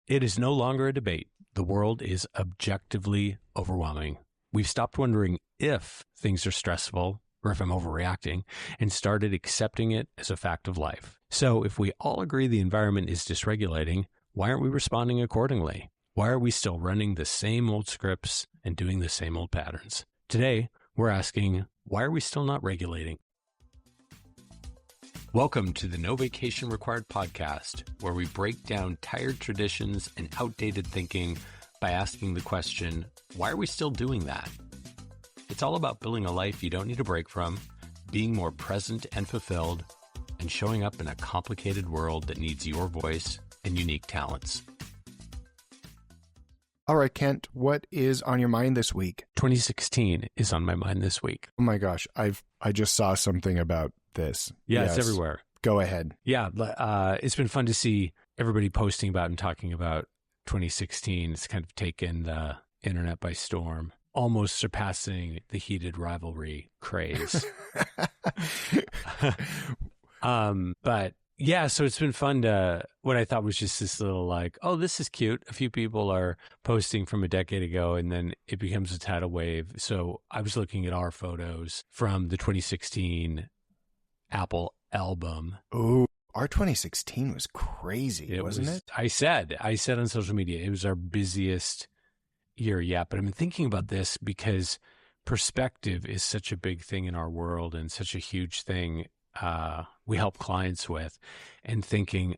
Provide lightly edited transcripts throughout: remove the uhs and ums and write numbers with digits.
It is no longer a debate. The world is objectively overwhelming. We've stopped wondering if things are stressful or if I'm overreacting and started accepting it as a fact of life. So if we all agree the environment is dysregulating, why aren't we responding accordingly? Why are we still running the same old scripts and doing the same old patterns? Today, we're asking, why are we still not regulating? Welcome to the No Vacation Required podcast, where we break down tired traditions and outdated thinking by asking the question, why are we still doing that? It's all about building a life you don't need a break from, being more present and fulfilled, and showing up in a complicated world that needs your voice and unique talents. All right, Kent, what is on your mind this week? 2016 is on my mind this week. Oh my gosh, I just saw something about this. Yeah, yes. It's everywhere. Go ahead. Yeah, it's been fun to see everybody posting about and talking about 2016. It's kind of taken the internet by storm, almost surpassing the heated rivalry craze. But yeah, so it's been fun to, what I thought was just this little like, oh, this is cute. A few people are posting from a decade ago and then it becomes a tidal wave. So I was looking at our photos from the 2016 Apple album. Oh, our 2016 was crazy, wasn't it? I said on social media, it was our busiest year yet. But I've been thinking about this because perspective is such a big thing in our world and such a huge thing we help clients with, and thinking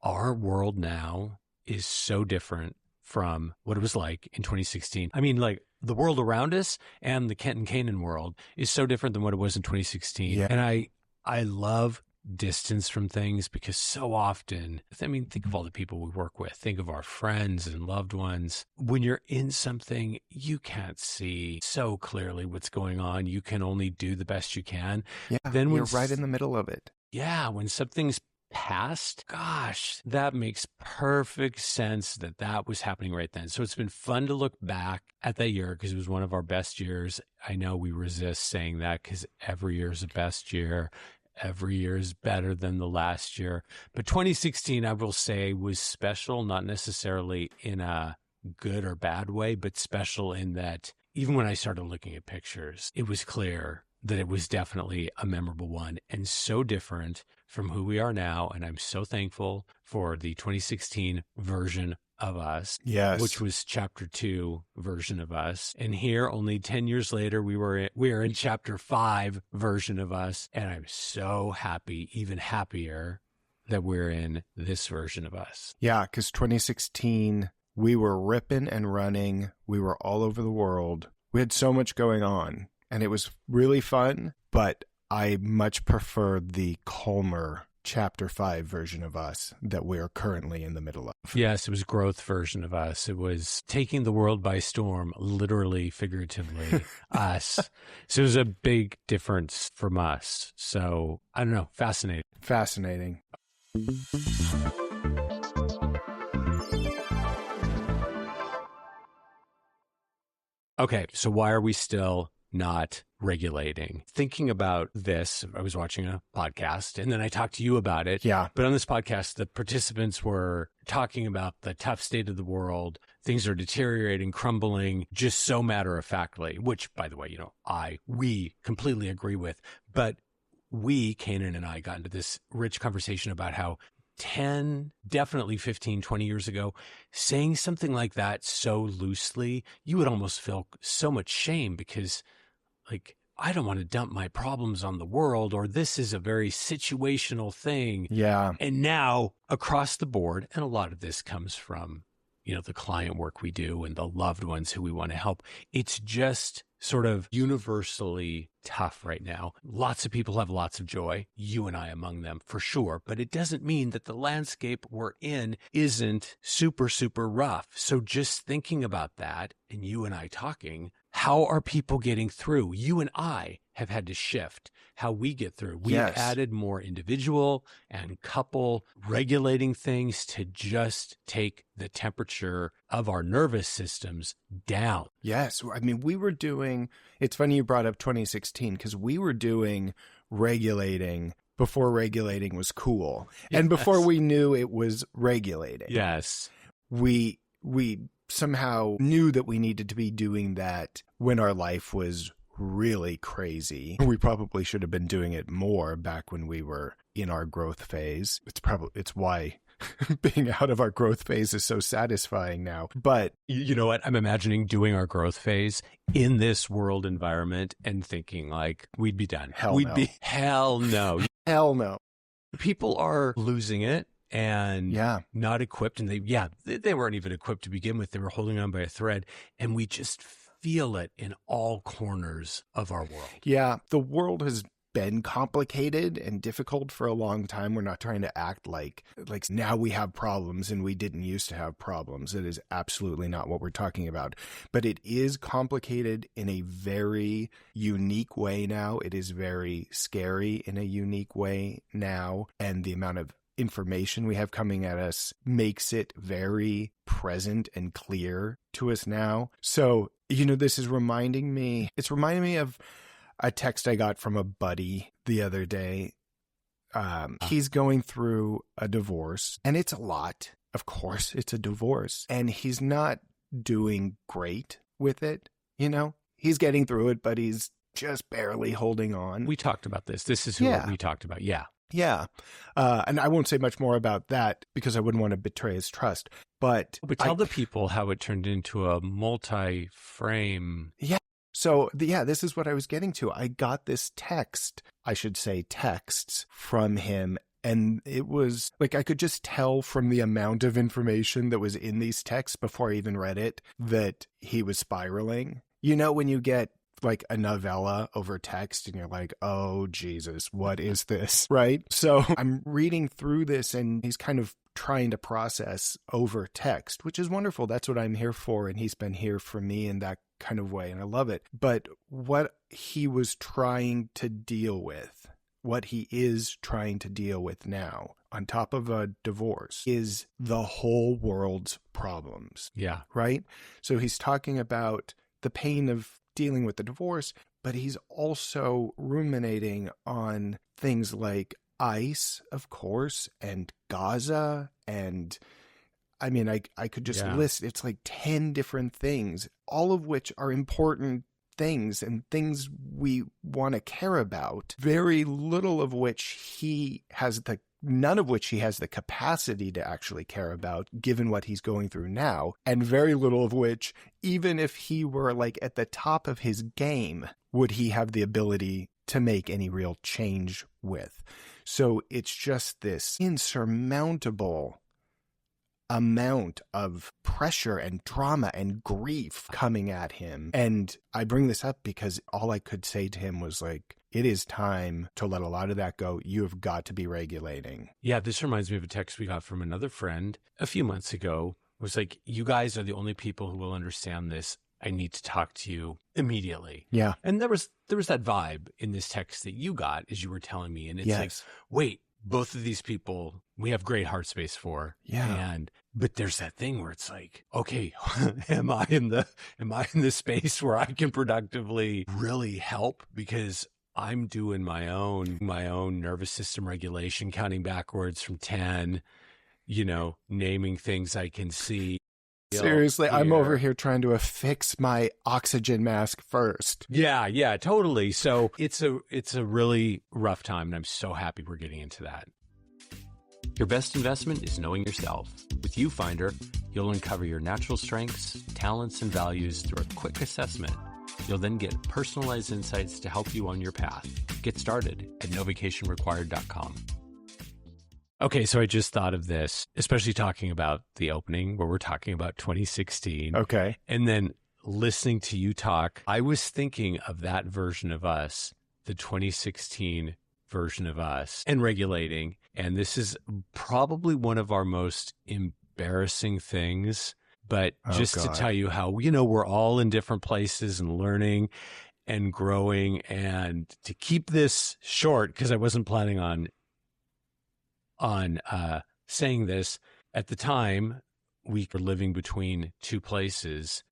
our world now is so different from what it was like in 2016. I mean, like the world around us and the Kent and Caanan world is so different than what it was in 2016. Yeah. And I love distance from things because so often, I mean, think of all the people we work with, think of our friends and loved ones. When you're in something, you can't see so clearly what's going on. You can only do the best you can. Yeah, then you're right in the middle of it. Yeah, when something's past, gosh, that makes perfect sense that was happening right then. So it's been fun to look back at that year because it was one of our best years. I know we resist saying that because every year is the best year. Every year is better than the last year. But 2016, I will say, was special, not necessarily in a good or bad way, but special in that even when I started looking at pictures, it was clear that it was definitely a memorable one and so different from who we are now. And I'm so thankful for the 2016 version of us, yes, which was chapter 2 version of us. And here, only 10 years later, we are in chapter 5 version of us. And I'm so happy, even happier, that we're in this version of us. Yeah, because 2016, we were ripping and running. We were all over the world. We had so much going on. And it was really fun, but I much prefer the calmer chapter 5 version of us that we're currently in the middle of. Yes, it was growth version of us. It was taking the world by storm, literally, figuratively, us. So it was a big difference from us. So I don't know, fascinating. Fascinating. Okay, so why are we still not regulating? Thinking about this, I was watching a podcast and then I talked to you about it. Yeah. But on this podcast, the participants were talking about the tough state of the world. Things are deteriorating, crumbling, just so matter of factly, which, by the way, we completely agree with. But Caanan and I got into this rich conversation about how 10, definitely 15, 20 years ago, saying something like that so loosely, you would almost feel so much shame because, like, I don't want to dump my problems on the world, or this is a very situational thing. Yeah. And now across the board, and a lot of this comes from, the client work we do and the loved ones who we want to help. It's just sort of universally tough right now. Lots of people have lots of joy, you and I among them for sure, but it doesn't mean that the landscape we're in isn't super, super rough. So just thinking about that and you and I talking, how are people getting through? You and I have had to shift how we get through. We've added more individual and couple regulating things to just take the temperature of our nervous systems down. Yes. I mean, we were doing, it's funny you brought up 2016 because we were doing regulating before regulating was cool and before we knew it was regulating. Yes. we somehow knew that we needed to be doing that when our life was really crazy. We probably should have been doing it more back when we were in our growth phase. It's why being out of our growth phase is so satisfying now. But you know what? I'm imagining doing our growth phase in this world environment and thinking like we'd be done. Hell no. Hell no. Hell no. People are losing it and Yeah. not equipped. And they weren't even equipped to begin with. They were holding on by a thread. And we just feel it in all corners of our world. Yeah. The world has been complicated and difficult for a long time. We're not trying to act like now we have problems and we didn't used to have problems. It is absolutely not what we're talking about. But it is complicated in a very unique way now. It is very scary in a unique way now. And the amount of information we have coming at us makes it very present and clear to us now. So, this is reminding me of a text I got from a buddy the other day. He's going through a divorce, and it's a lot. Of course, it's a divorce, and he's not doing great with it. He's getting through it, but he's just barely holding on. We talked about this. This is what we talked about. Yeah. Yeah. And I won't say much more about that because I wouldn't want to betray his trust. But tell the people how it turned into a multi-frame. Yeah. So, this is what I was getting to. I got this texts from him. And it was like I could just tell from the amount of information that was in these texts before I even read it that he was spiraling. When you get like a novella over text and you're like, oh, Jesus, what is this? Right? So I'm reading through this and he's kind of trying to process over text, which is wonderful. That's what I'm here for. And he's been here for me in that kind of way. And I love it. But what he was trying to deal with, what he is trying to deal with now, on top of a divorce, is the whole world's problems. Yeah. Right? So he's talking about the pain of dealing with the divorce, but he's also ruminating on things like ICE, of course, and Gaza. And I mean, I could just list, it's like 10 different things, all of which are important things and things we want to care about, very little of which none of which he has the capacity to actually care about, given what he's going through now, and very little of which, even if he were like at the top of his game, would he have the ability to make any real change with. So it's just this insurmountable amount of pressure and drama and grief coming at him. And I bring this up because all I could say to him was like, it is time to let a lot of that go. You have got to be regulating. Yeah, this reminds me of a text we got from another friend a few months ago. It was like, you guys are the only people who will understand this. I need to talk to you immediately. Yeah. And there was that vibe in this text that you got as you were telling me. And it's like, wait, both of these people we have great heart space for. Yeah. But there's that thing where it's like, okay, am I in the space where I can productively really help? Because I'm doing my own nervous system regulation, counting backwards from 10, naming things I can see. Seriously, I'm over here trying to affix my oxygen mask first. Yeah, totally. So it's a really rough time, and I'm so happy we're getting into that. Your best investment is knowing yourself. With Viewfinder, you'll uncover your natural strengths, talents, and values through a quick assessment. You'll then get personalized insights to help you on your path. Get started at novacationrequired.com. Okay, so I just thought of this, especially talking about the opening where we're talking about 2016. Okay. And then listening to you talk, I was thinking of that version of us, the 2016 version of us, and regulating. And this is probably one of our most embarrassing things. But to tell you how, we're all in different places and learning and growing. And to keep this short, because I wasn't planning on saying this, at the time, we were living between two places.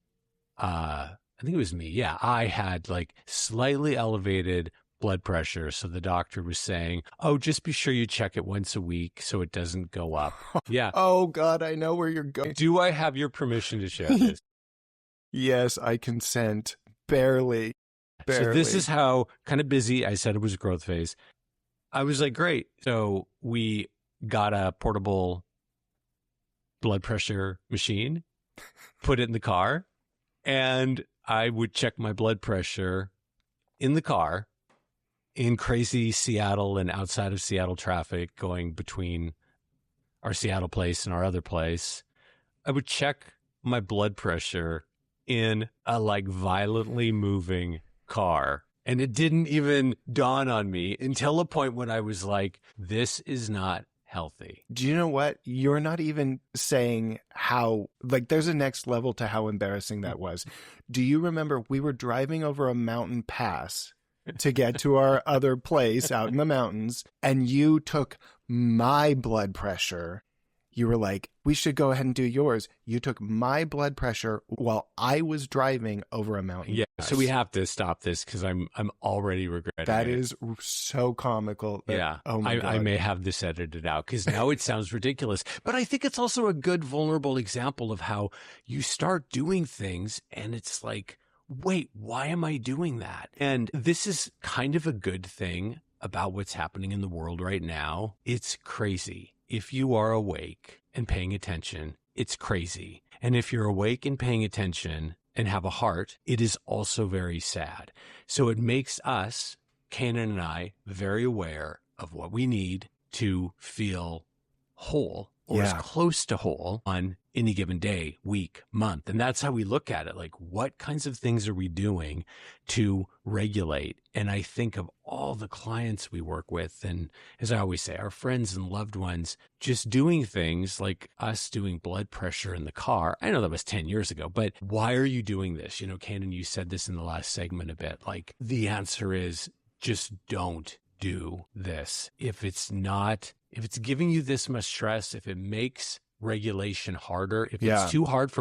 I think it was me. Yeah, I had like slightly elevated blood pressure. So the doctor was saying, oh, just be sure you check it once a week so it doesn't go up. Yeah. Oh, God, I know where you're going. Do I have your permission to share this? Yes, I consent. Barely. So this is how kind of busy. I said it was a growth phase. I was like, great. So we got a portable blood pressure machine, put it in the car, and I would check my blood pressure in the car in crazy Seattle and outside of Seattle traffic going between our Seattle place and our other place. I would check my blood pressure in a like violently moving car. And it didn't even dawn on me until a point when I was like, this is not healthy. Do you know what? You're not even saying how, like, there's a next level to how embarrassing that was. Do you remember we were driving over a mountain pass to get to our other place out in the mountains, and you took my blood pressure. You were like, we should go ahead and do yours. You took my blood pressure while I was driving over a mountain. Yeah. So we have to stop this because I'm already regretting That it. is so comical. Yeah. Oh my God. I may have this edited out because now it sounds ridiculous. But I think it's also a good vulnerable example of how you start doing things and it's like, wait, why am I doing that? And this is kind of a good thing about what's happening in the world right now. It's crazy. If you are awake and paying attention, it's crazy. And if you're awake and paying attention and have a heart, it is also very sad. So it makes us, Caanan and I, very aware of what we need to feel whole or as close to whole on any given day, week, month. And that's how we look at it. Like, what kinds of things are we doing to regulate? And I think of all the clients we work with, and as I always say, our friends and loved ones, just doing things like us doing blood pressure in the car. I know that was 10 years ago, but why are you doing this? You know, Caanan, you said this in the last segment a bit. Like, the answer is just don't do this. If it's giving you this much stress, if it makes regulation harder, if it's too hard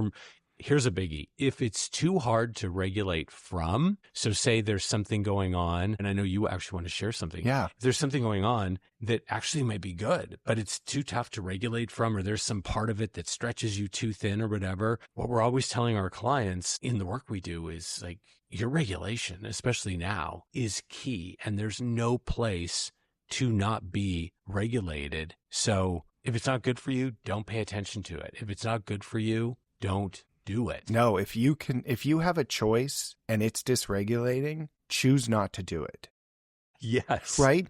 here's a biggie. If it's too hard to regulate from, so say there's something going on, and I know you actually want to share something. Yeah. If there's something going on that actually might be good, but it's too tough to regulate from, or there's some part of it that stretches you too thin or whatever, what we're always telling our clients in the work we do is like, your regulation, especially now, is key. And there's no place to not be regulated. So if it's not good for you, don't pay attention to it. If it's not good for you, don't do it. No, if you have a choice and it's dysregulating, choose not to do it. Yes. Right?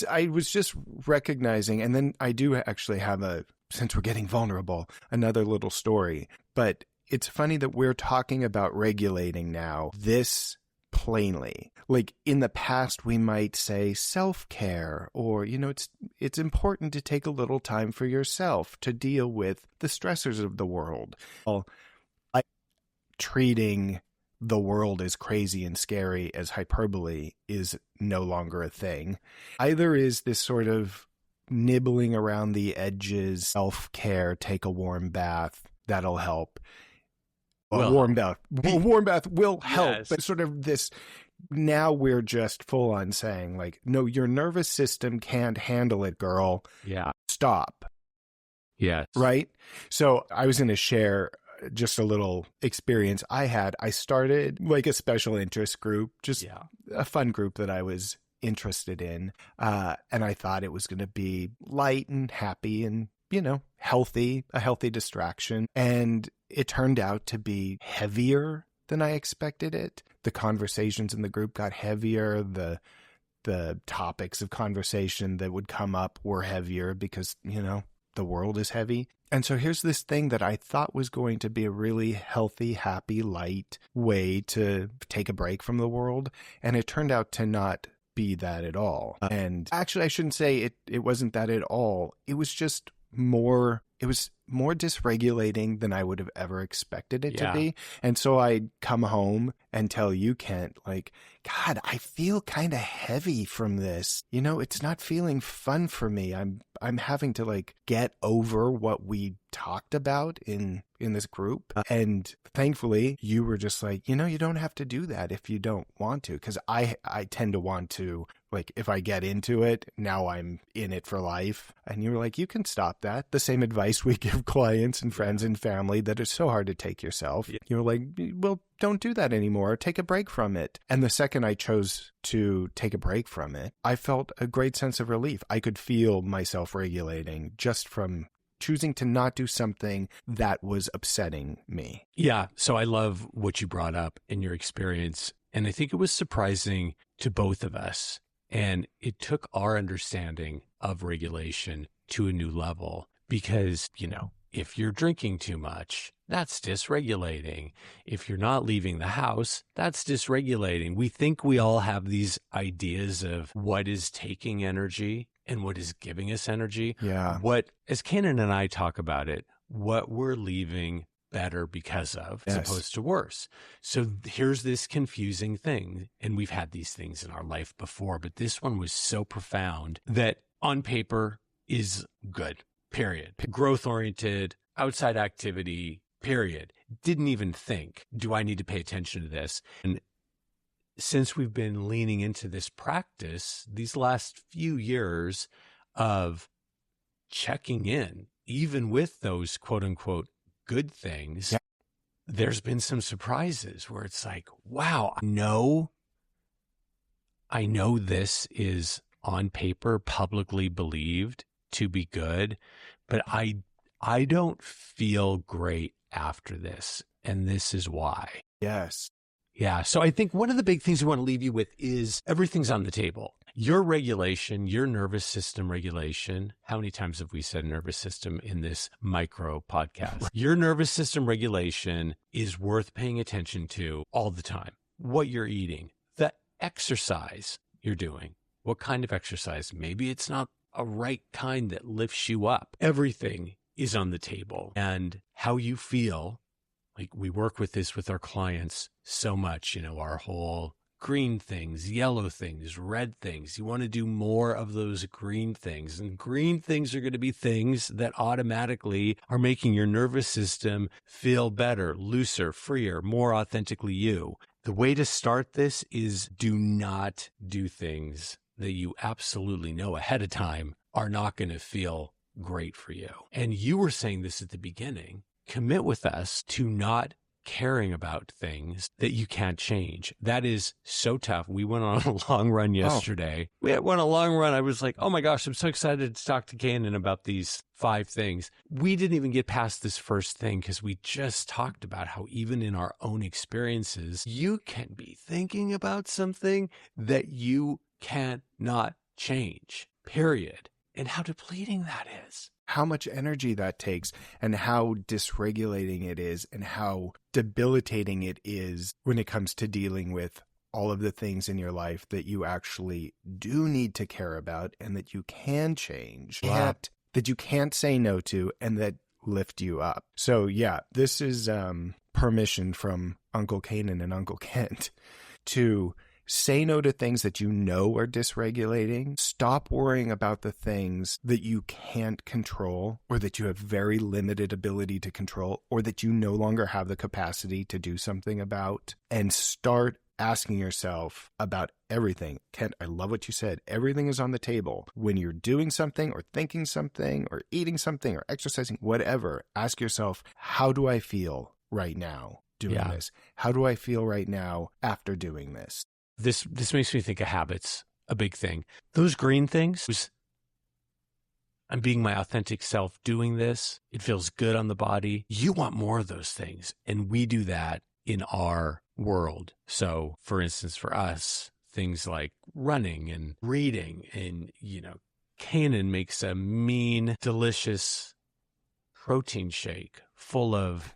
I was just recognizing, and then I do actually have since we're getting vulnerable, another little story. But it's funny that we're talking about regulating now this plainly. Like in the past, we might say self-care, or, you know, it's important to take a little time for yourself to deal with the stressors of the world. Well, treating the world as crazy and scary as hyperbole is no longer a thing. Either is this sort of nibbling around the edges, self-care, take a warm bath, that'll help. A warm bath will help, yes. But sort of this, now we're just full on saying like, no, your nervous system can't handle it, girl. Yeah. Stop. Yes. Right? So I was going to share just a little experience I had. I started like a special interest group, just a fun group that I was interested in. And I thought it was going to be light and happy and, you know, healthy, a healthy distraction. And it turned out to be heavier than I expected it. The conversations in the group got heavier. The topics of conversation that would come up were heavier because, you know, the world is heavy. And so here's this thing that I thought was going to be a really healthy, happy, light way to take a break from the world. And it turned out to not be that at all. And actually, I shouldn't say it wasn't that at all. It was just more dysregulating than I would have ever expected it to be. And so I'd come home and tell you, Kent, like, God, I feel kind of heavy from this. You know, it's not feeling fun for me. I'm having to like get over what we talked about in this group. And thankfully you were just like, you know, you don't have to do that if you don't want to. Cause I tend to want to like, if I get into it, now I'm in it for life. And you were like, you can stop that. The same advice we give clients and friends and family that it's so hard to take yourself. Yeah. You were like, well, don't do that anymore. Take a break from it. And the second I chose to take a break from it, I felt a great sense of relief. I could feel myself regulating just from choosing to not do something that was upsetting me. Yeah. So I love what you brought up in your experience. And I think it was surprising to both of us. And it took our understanding of regulation to a new level because, if you're drinking too much, that's dysregulating. If you're not leaving the house, that's dysregulating. We think we all have these ideas of what is taking energy and what is giving us energy. Yeah. What, as Caanan and I talk about it, what we're leaving better because of, as opposed to worse. So here's this confusing thing. And we've had these things in our life before, but this one was so profound that on paper is good, period. Growth oriented, outside activity, period. Didn't even think, do I need to pay attention to this? And since we've been leaning into this practice, these last few years of checking in, even with those quote unquote good things, there's been some surprises where it's like, wow, I know this is on paper publicly believed to be good, but I don't feel great after this. And this is why. Yes. Yeah. So I think one of the big things we want to leave you with is everything's on the table. Your regulation, your nervous system regulation. How many times have we said nervous system in this micro podcast? Your nervous system regulation is worth paying attention to all the time. What you're eating, the exercise you're doing, what kind of exercise. Maybe it's not a right kind that lifts you up. Everything is on the table. And how you feel, like we work with this with our clients so much, our whole green things, yellow things, red things. You want to do more of those green things. And green things are going to be things that automatically are making your nervous system feel better, looser, freer, more authentically you. The way to start this is do not do things that you absolutely know ahead of time are not going to feel great for you. And you were saying this at the beginning. Commit with us to not caring about things that you can't change. That is so tough. We went on a long run yesterday. We went on a long run. I was like, oh my gosh, I'm so excited to talk to Caanan about these 5 things. We didn't even get past this first thing because we just talked about how even in our own experiences, you can be thinking about something that you cannot change, period. And how depleting that is. How much energy that takes and how dysregulating it is and how debilitating it is when it comes to dealing with all of the things in your life that you actually do need to care about and that you can change, that you can't say no to and that lift you up. So yeah, this is permission from Uncle Caanan and Uncle Kent to say no to things that you know are dysregulating. Stop worrying about the things that you can't control or that you have very limited ability to control or that you no longer have the capacity to do something about, and start asking yourself about everything. Kent, I love what you said. Everything is on the table. When you're doing something or thinking something or eating something or exercising, whatever, ask yourself, how do I feel right now doing this? How do I feel right now after doing this? This makes me think of habits, a big thing. Those green things, I'm being my authentic self doing this. It feels good on the body. You want more of those things. And we do that in our world. So for instance, for us, things like running and reading and, Caanan makes a mean, delicious protein shake full of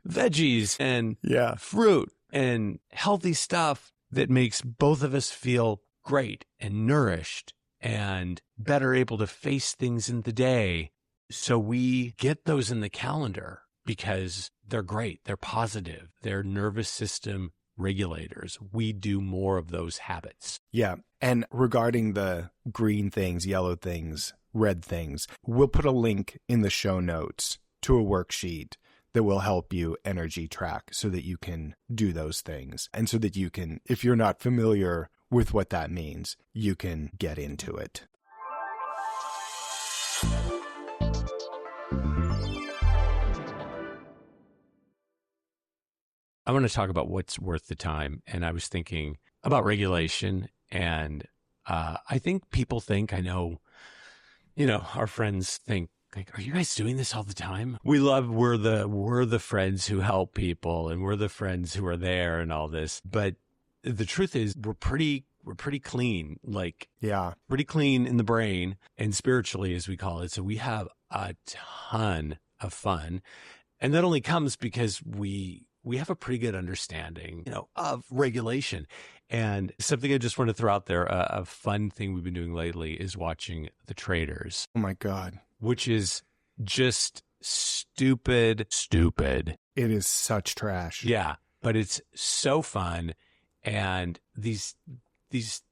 veggies and fruit and healthy stuff that makes both of us feel great and nourished and better able to face things in the day. So we get those in the calendar because they're great. They're positive. They're nervous system regulators. We do more of those habits. Yeah. And regarding the green things, yellow things, red things, we'll put a link in the show notes to a worksheet that will help you energy track so that you can do those things. And so that you can, if you're not familiar with what that means, you can get into it. I want to talk about what's worth the time. And I was thinking about regulation. And I think people think, I know, our friends think, like, are you guys doing this all the time? We're the friends who help people, and we're the friends who are there and all this. But the truth is we're pretty clean, pretty clean in the brain and spiritually, as we call it. So we have a ton of fun. And that only comes because we have a pretty good understanding, of regulation. And something I just want to throw out there, a fun thing we've been doing lately is watching the Traitors. Oh my God. Which is just stupid. It is such trash. Yeah, but it's so fun. And these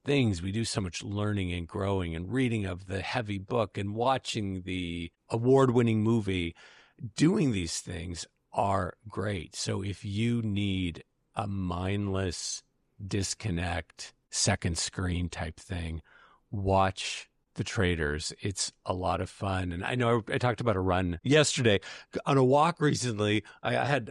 things, we do so much learning and growing and reading of the heavy book and watching the award-winning movie. Doing these things are great. So if you need a mindless disconnect, second screen type thing, watch the Traitors. It's a lot of fun. And I know I talked about a run yesterday. On a walk recently, I had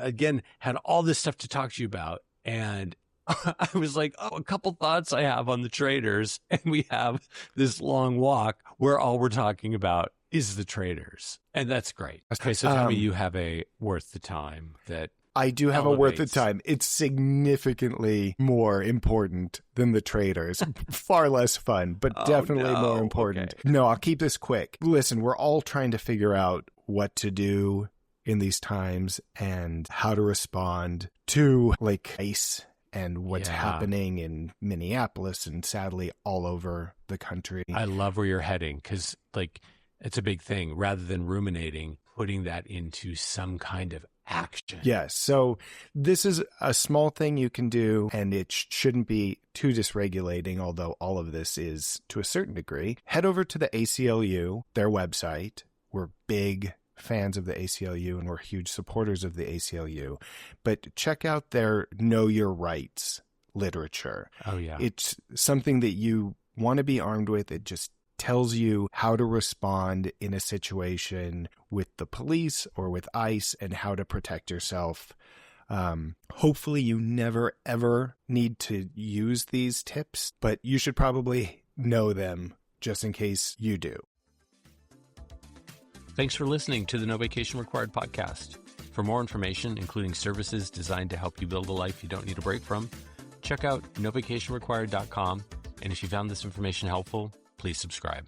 all this stuff to talk to you about. And I was like, a couple thoughts I have on the Traitors. And we have this long walk where all we're talking about is the Traitors. And that's great. Okay, so tell me you have a worth the time that I do have a worth the time. It's significantly more important than the Traitors. Far less fun, but definitely more important. Okay. No, I'll keep this quick. Listen, we're all trying to figure out what to do in these times and how to respond to ICE and what's happening in Minneapolis and sadly all over the country. I love where you're heading because it's a big thing. Rather than ruminating, putting that into some kind of action. Yes. So this is a small thing you can do, and it shouldn't be too dysregulating, although all of this is to a certain degree. Head over to the ACLU, their website. We're big fans of the ACLU, and we're huge supporters of the ACLU. But check out their Know Your Rights literature. Oh, yeah. It's something that you want to be armed with. It just tells you how to respond in a situation with the police or with ICE and how to protect yourself. Hopefully you never, ever need to use these tips, but you should probably know them just in case you do. Thanks for listening to the No Vacation Required podcast. For more information, including services designed to help you build a life you don't need a break from, check out novacationrequired.com. And if you found this information helpful, please subscribe.